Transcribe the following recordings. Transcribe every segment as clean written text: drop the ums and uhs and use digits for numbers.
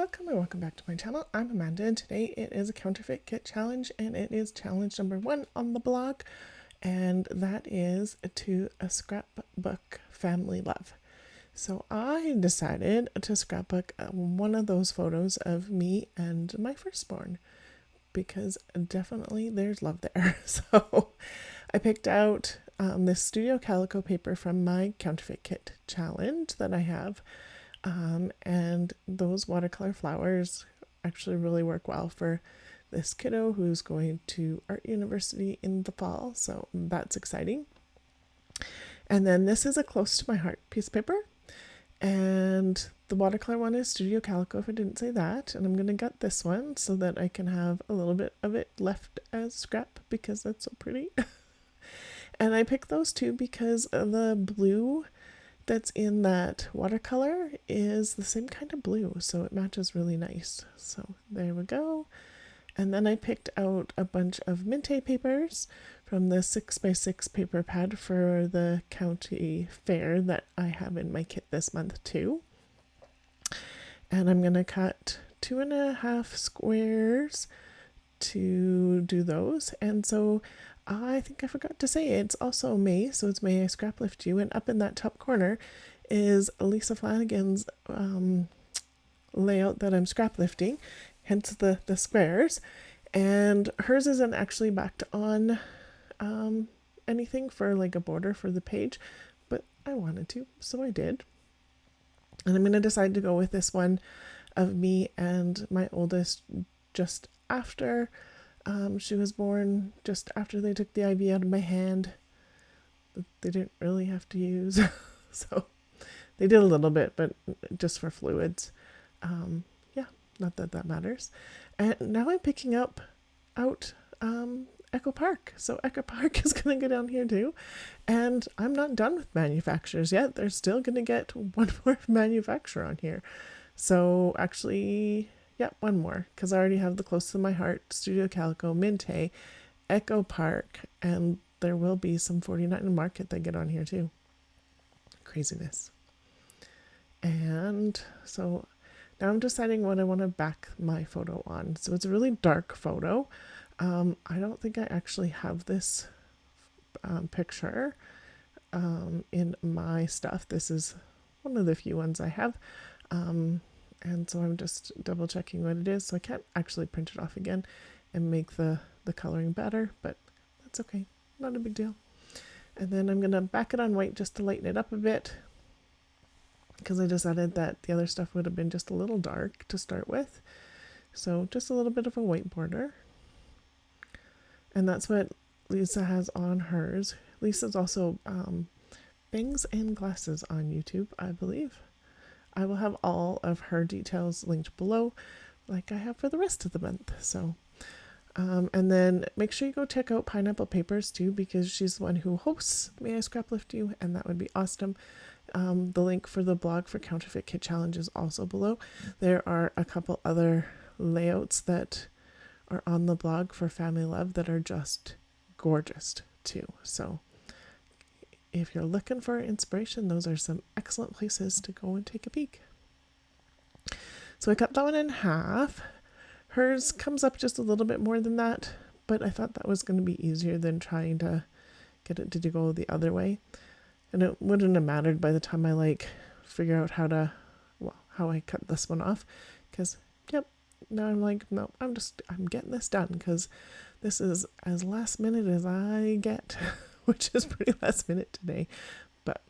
Welcome and welcome back to my channel. I'm Amanda and today it is a counterfeit kit challenge and it is challenge number 1 on the blog, and that is to a scrapbook family love. So I decided to scrapbook one of those photos of me and my firstborn because definitely there's love there. So I picked out this studio calico paper from my counterfeit kit challenge that I have. And those watercolor flowers actually really work well for this kiddo who's going to art university in the fall, so that's exciting. And then this is a close to my heart piece of paper, and the watercolor one is studio calico if I didn't say that, and I'm going to gut this one so that I can have a little bit of it left as scrap because that's so pretty. And I picked those two because the blue that's in that watercolor is the same kind of blue, so it matches really nice. So there we go. And then I picked out a bunch of Minte papers from the 6x6 paper pad for the county fair that I have in my kit this month too. And I'm going to cut 2.5 squares to do those. And so I think I forgot to say it's also May, so it's May I Scraplift You, and up in that top corner is Lisa Flanagan's layout that I'm scraplifting, hence the squares, and hers isn't actually backed on anything for like a border for the page, but I wanted to, so I did. And I'm going to decide to go with this one of me and my oldest just after she was born, just after they took the IV out of my hand that they didn't really have to use. So they did a little bit, but just for fluids. Yeah, not that that matters. And now I'm picking out Echo Park. So Echo Park is going to go down here too. And I'm not done with manufacturers yet. They're still going to get one more manufacturer on here. So actually, yeah, one more, because I already have the Close to My Heart, Studio Calico, Minte, Echo Park, and there will be some 49 Market that get on here too. Craziness. And so now I'm deciding what I want to back my photo on. So it's a really dark photo. I don't think I actually have this picture in my stuff. This is one of the few ones I have. And so I'm just double checking what it is. So I can't actually print it off again and make the coloring better, but that's okay. Not a big deal. And then I'm going to back it on white just to lighten it up a bit, because I decided that the other stuff would have been just a little dark to start with. So just a little bit of a white border. And that's what Lisa has on hers. Lisa's also bangs and glasses on YouTube, I believe. I will have all of her details linked below, like I have for the rest of the month. So, and then make sure you go check out Pineapple Papers too, because she's the one who hosts May I Scraplift You, and that would be awesome. The link for the blog for Counterfeit Kit Challenge is also below. There are a couple other layouts that are on the blog for Family Love that are just gorgeous too. So if you're looking for inspiration, those are some excellent places to go and take a peek. So I cut that one in half. Hers comes up just a little bit more than that, but I thought that was going to be easier than trying to get it to go the other way. And it wouldn't have mattered by the time I figure out how I cut this one off, because yep, now I'm like, no, I'm getting this done, because this is as last minute as I get. Which is pretty last minute today, but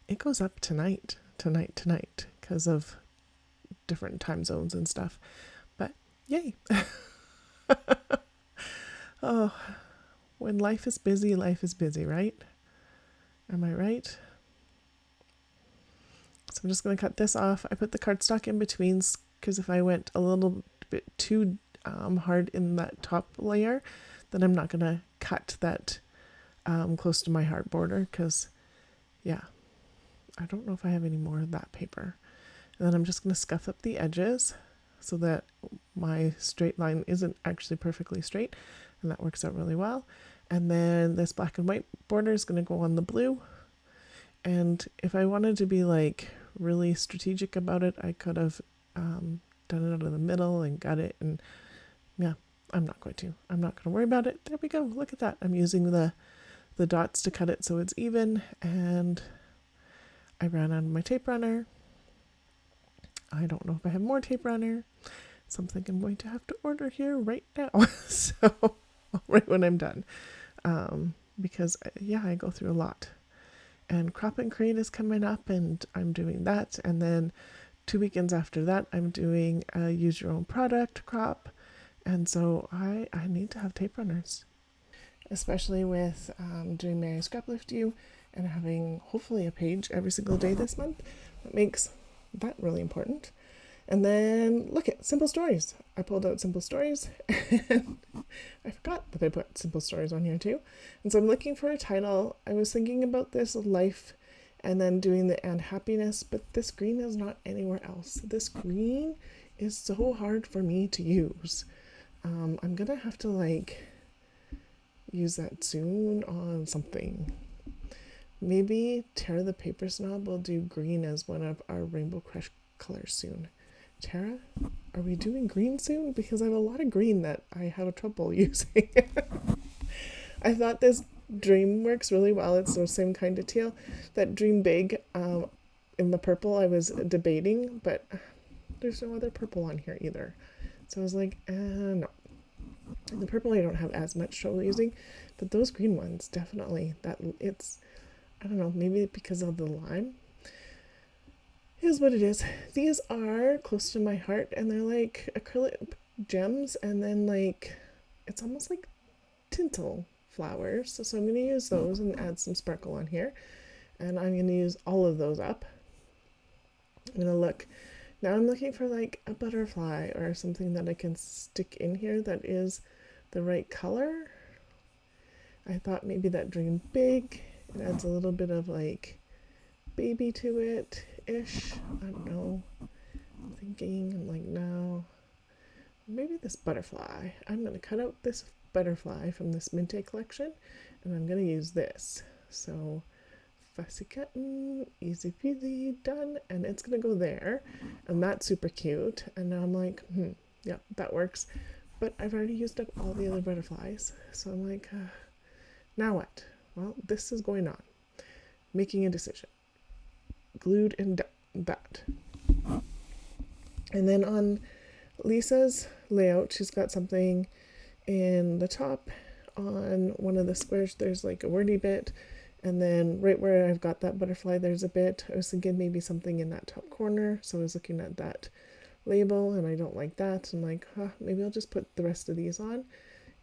it goes up tonight, because of different time zones and stuff, but yay. Oh, when life is busy, right? Am I right? So I'm just going to cut this off. I put the cardstock in between, because if I went a little bit too hard in that top layer, then I'm not going to cut that Close to My Heart border, because yeah, I don't know if I have any more of that paper. And then I'm just going to scuff up the edges so that my straight line isn't actually perfectly straight, and that works out really well. And then this black and white border is going to go on the blue, and if I wanted to be really strategic about it, I could have done it out of the middle and got it, and yeah, I'm not going to. I'm not going to worry about it. There we go. Look at that. I'm using the dots to cut it so it's even, and I ran out of my tape runner. I don't know if I have more tape runner. Something I'm going to have to order here right now. So right when I'm done. Because yeah, I go through a lot. And Crop and Create is coming up, and I'm doing that. And then 2 weekends after that, I'm doing a use your own product crop. And so I need to have tape runners, especially with doing May I Scraplift You and having hopefully a page every single day this month. That makes that really important. And then look at Simple Stories. I pulled out Simple Stories and I forgot that I put Simple Stories on here too. And so I'm looking for a title. I was thinking about this life and then doing the and happiness, but this green is not anywhere else. This green is so hard for me to use. I'm gonna have to like use that soon on something. Maybe Tara the Paper Snob will do green as one of our Rainbow Crush colors soon. Tara, are we doing green soon? Because I have a lot of green that I have trouble using. I thought this Dream works really well. It's the same kind of teal. That Dream Big in the purple I was debating, but there's no other purple on here either. So I was like, no. The purple I don't have as much trouble using, but those green ones, definitely. It's, I don't know, maybe because of the lime. Here's what it is. These are close to my heart, and they're like acrylic gems, and then like, it's almost like tinsel flowers. So I'm going to use those and add some sparkle on here. And I'm going to use all of those up. I'm going to look. Now I'm looking for like a butterfly or something that I can stick in here that is the right color. I thought maybe that Dream Big. It adds a little bit of like baby to it-ish. I don't know. I'm thinking like no. Maybe this butterfly. I'm going to cut out this butterfly from this Minte collection and I'm going to use this. So fussy cutting, easy peasy, done, and it's gonna go there, and that's super cute. And now I'm like, yeah, that works, but I've already used up all the other butterflies, so I'm like, now what? Well, this is going on, making a decision, glued and that. And then on Lisa's layout, she's got something in the top. On one of the squares there's like a wordy bit, and then right where I've got that butterfly, there's a bit. I was thinking maybe something in that top corner. So I was looking at that label and I don't like that. I'm like, maybe I'll just put the rest of these on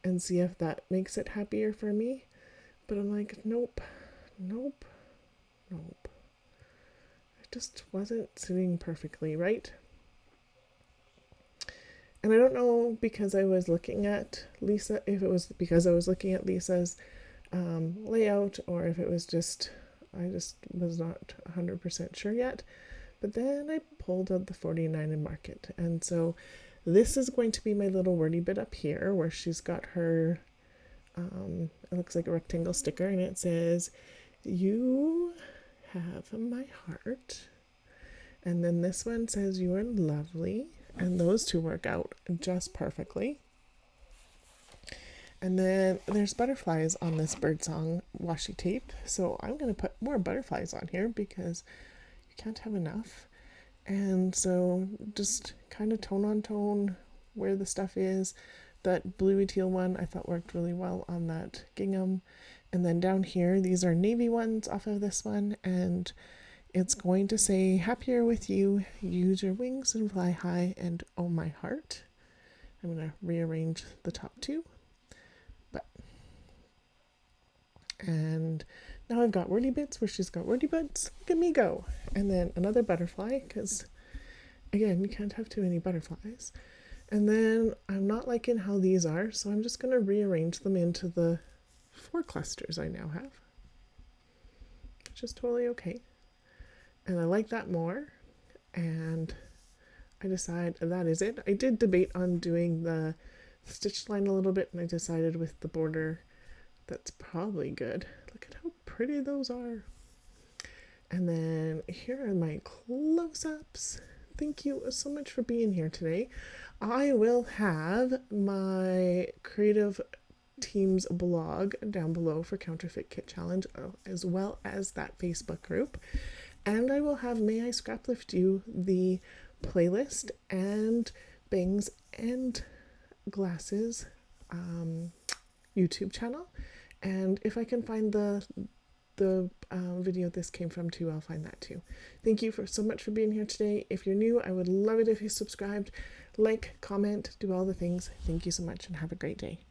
and see if that makes it happier for me. But I'm like, nope. It just wasn't sitting perfectly right. And I don't know, because I was looking at Lisa, if it was because I was looking at Lisa's layout, or if it was just, I just was not 100% sure yet. But then I pulled out the 49 and mark it. And so this is going to be my little wordy bit up here where she's got her, it looks like a rectangle sticker, and it says, "You have my heart." And then this one says, "You are lovely." And those two work out just perfectly. And then there's butterflies on this birdsong washi tape. So I'm going to put more butterflies on here because you can't have enough. And so just kind of tone on tone where the stuff is. That bluey teal one I thought worked really well on that gingham. And then down here, these are navy ones off of this one. And it's going to say, "Happier with you, use your wings and fly high, and oh my heart." I'm going to rearrange the top two. And now I've got wordy bits where she's got wordy bits. Look at me go. And then another butterfly, because again, you can't have too many butterflies. And then I'm not liking how these are, so I'm just going to rearrange them into the 4 clusters I now have, which is totally okay. And I like that more. And I decide that is it. I did debate on doing the stitch line a little bit, and I decided with the border that's probably good. Look at how pretty those are. And then here are my close-ups. Thank you so much for being here today. I will have my creative team's blog down below for Counterfeit Kit Challenge, as well as that Facebook group. And I will have May I Scraplift You, the playlist, and bangs and glasses YouTube channel. And if I can find the video this came from too, I'll find that too. Thank you so much for being here today. If you're new, I would love it if you subscribed, like, comment, do all the things. Thank you so much and have a great day.